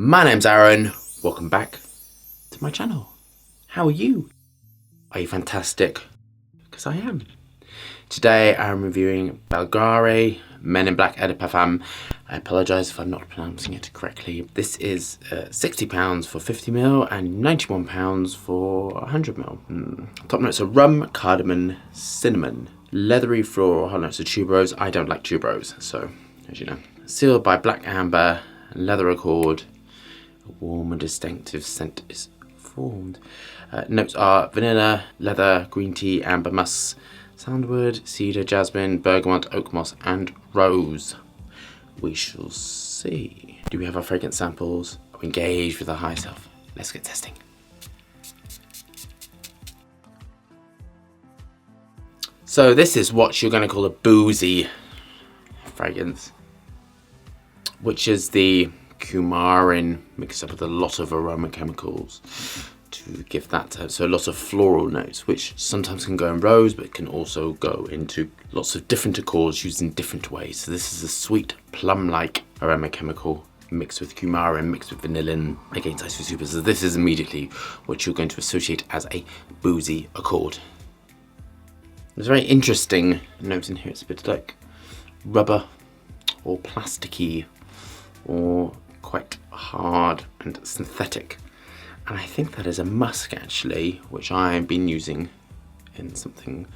My name's Aaron. Welcome back to my channel. How are you? Are you fantastic? Because I am. Today I'm reviewing Bvlgari Men in Black Eau de Parfum. I apologise if I'm not pronouncing it correctly. This is £60 for 50ml and £91 for 100ml. Top notes are rum, cardamom, cinnamon, leathery floral, hot notes are tuberose. I don't like tuberose, so as you know. Sealed by black amber, leather accord. A warm and distinctive scent is formed. Notes are vanilla, leather, green tea, amber musk, sandalwood, cedar, jasmine, bergamot, oak moss, and rose. We shall see. Do we have our fragrance samples? Are we engaged with our high self? Let's get testing. So this is what you're going to call a boozy fragrance, which is the coumarin mixed up with a lot of aroma chemicals to give that so a lot of floral notes, which sometimes can go in rose but can also go into lots of different accords used in different ways. So this is a sweet plum-like aroma chemical mixed with coumarin, mixed with vanillin against ice super. So this is immediately what you're going to associate as a boozy accord. There's very interesting notes in here. It's a bit like rubber or plasticky or quite hard and synthetic. And I think that is a musk actually, which I've been using in something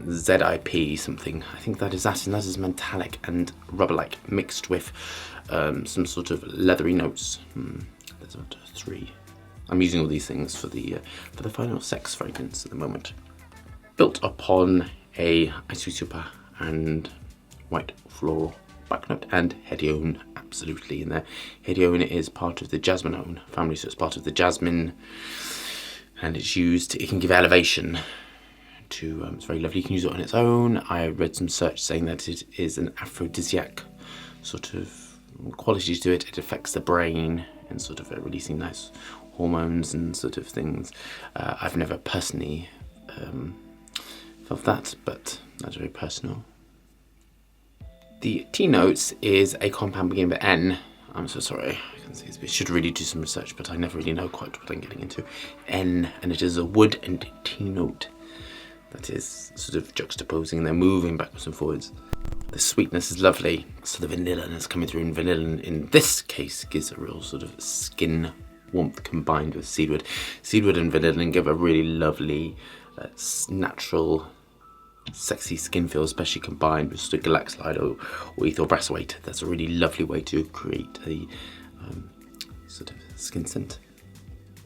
ZIP something. I think that is that, and that is metallic and rubber-like mixed with some sort of leathery notes. There's about 3. I'm using all these things for the final sex fragrance at the moment. Built upon a ice super and white floral back note and hedione absolutely in there. Hedione is part of the jasminone family, so it's part of the jasmine, and it's used, it can give elevation to, it's very lovely. You can use it on its own. I read some search saying that it is an aphrodisiac sort of qualities to it. It affects the brain and sort of releasing nice hormones and sort of things. I've never personally felt that, but that's very personal. The T notes is a compound beginning with N. I'm so sorry, I should really do some research, but I never really know quite what I'm getting into. N, and it is a wood and T note that is sort of juxtaposing and then moving backwards and forwards. The sweetness is lovely, so the vanilla is coming through, and vanilla in this case gives a real sort of skin warmth combined with cedarwood. Cedarwood and vanilla give a really lovely, natural, sexy skin feel, especially combined with sort of galaxolide or ethyl brassowate. That's a really lovely way to create a sort of skin scent.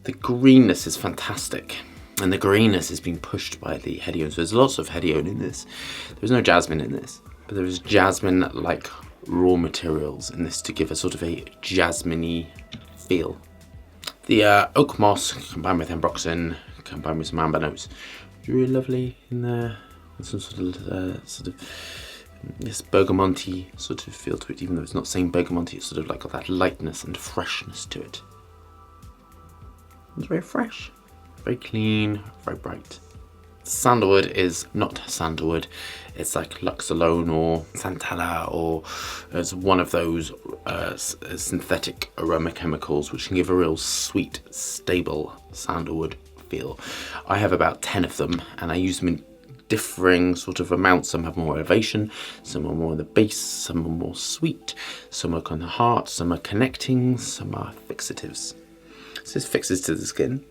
The greenness is fantastic, and the greenness is being pushed by the hedione. So there's lots of hedione in this. There's no jasmine in this, but there is jasmine-like raw materials in this to give a sort of a jasmine-y feel. The oak moss combined with ambroxan, combined with some amber notes, really lovely in there. Some sort of this bergamonty sort of feel to it, even though it's not saying bergamonty, it's sort of like got that lightness and freshness to it. It's very fresh, very clean, very bright. Sandalwood is not sandalwood. It's like Lux Alone or Santala, or it's one of those synthetic aroma chemicals which can give a real sweet, stable sandalwood feel. I have about 10 of them, and I use them in differing sort of amounts. Some have more elevation, some are more in the base, some are more sweet, some are kind of heart, some are connecting, some are fixatives. This is fixes to the skin.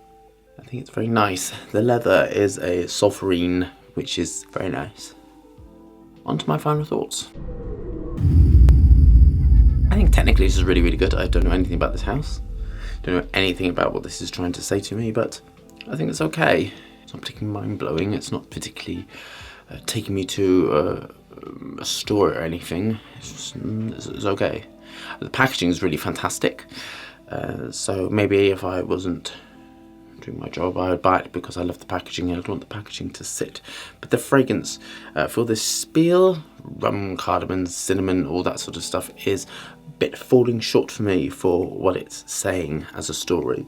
I think it's very nice. The leather is a sulfurine, which is very nice. On to my final thoughts. I think technically this is really, really good. I don't know anything about this house. Don't know anything about what this is trying to say to me, but I think it's okay. It's not particularly mind-blowing. It's not particularly taking me to a store or anything. It's okay. The packaging is really fantastic. So maybe if I wasn't doing my job, I would buy it because I love the packaging and I'd want the packaging to sit. But the fragrance for this spiel, rum, cardamom, cinnamon, all that sort of stuff, is a bit falling short for me for what it's saying as a story.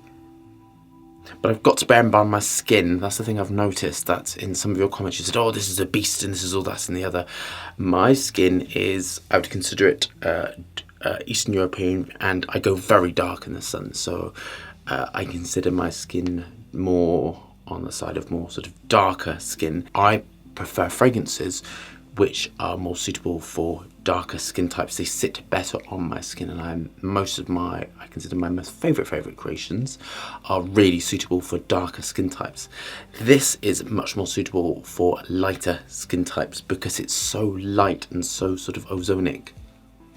But I've got to bear in mind my skin. That's the thing I've noticed, that in some of your comments you said, oh, this is a beast and this is all that and the other. My skin is, I would consider it Eastern European, and I go very dark in the sun, so I consider my skin more on the side of more sort of darker skin. I prefer fragrances which are more suitable for darker skin types. They sit better on my skin, and I consider my most favourite creations are really suitable for darker skin types. This is much more suitable for lighter skin types because it's so light and so sort of ozonic.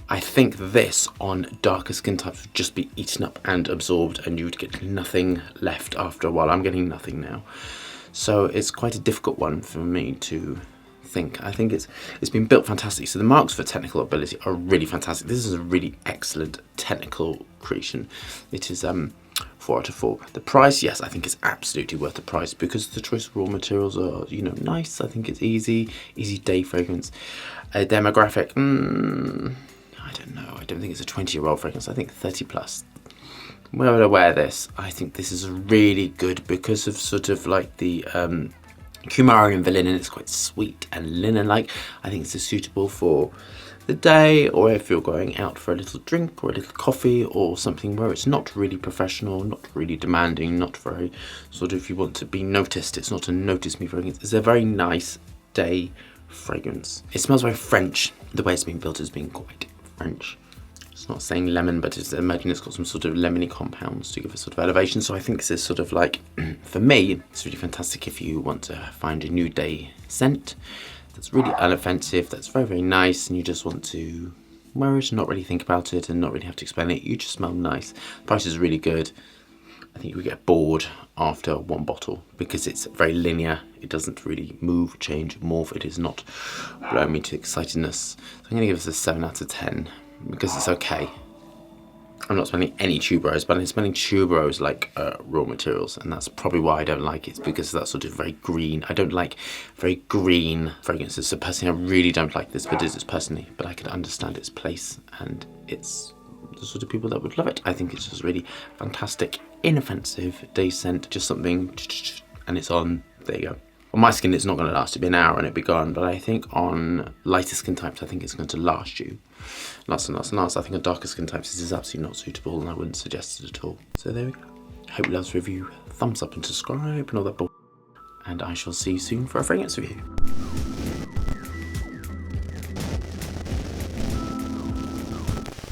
I think this on darker skin types would just be eaten up and absorbed, and you would get nothing left after a while. I'm getting nothing now. So it's quite a difficult one for me to think. I think it's been built fantastic. So the marks for technical ability are really fantastic. This is a really excellent technical creation. It is 4 out of 4. The price, yes, I think it's absolutely worth the price because the choice of raw materials are, you know, nice. I think it's easy day fragrance. Demographic, I don't know. I don't think it's a 20-year-old fragrance. I think 30 plus. Where would I wear this? I think this is really good because of sort of like the Kumari and linen. It's quite sweet and linen-like. I think it's suitable for the day, or if you're going out for a little drink or a little coffee or something where it's not really professional, not really demanding, not very sort of, you want to be noticed. It's not a notice me fragrance. It's a very nice day fragrance. It smells very French. The way it's been built has been quite French. It's not saying lemon, but I imagine it's got some sort of lemony compounds to give a sort of elevation. So I think this is sort of like, for me, it's really fantastic if you want to find a new day scent that's really unoffensive, that's very nice, and you just want to wear it and not really think about it and not really have to explain it. You just smell nice. The price is really good. I think you would get bored after one bottle because it's very linear. It doesn't really move, change, morph. It is not blowing me to excitedness. So I'm going to give this a 7 out of 10 because it's okay. I'm not smelling any tuberose, but I'm smelling tuberose like raw materials, and that's probably why I don't like it. It's because that's sort of very green. I don't like very green fragrances. So personally, I really don't like this, but it is personally. But I can understand its place, and it's the sort of people that would love it. I think it's just really fantastic, inoffensive day scent, just something, and it's on. There you go. On my skin, it's not going to last. It'll be an hour and it'll be gone. But I think on lighter skin types, I think it's going to last you. Last and last and last. I think on darker skin types, this is absolutely not suitable, and I wouldn't suggest it at all. So there we go. Hope you love this review. Thumbs up and subscribe and all that bull. And I shall see you soon for a fragrance review.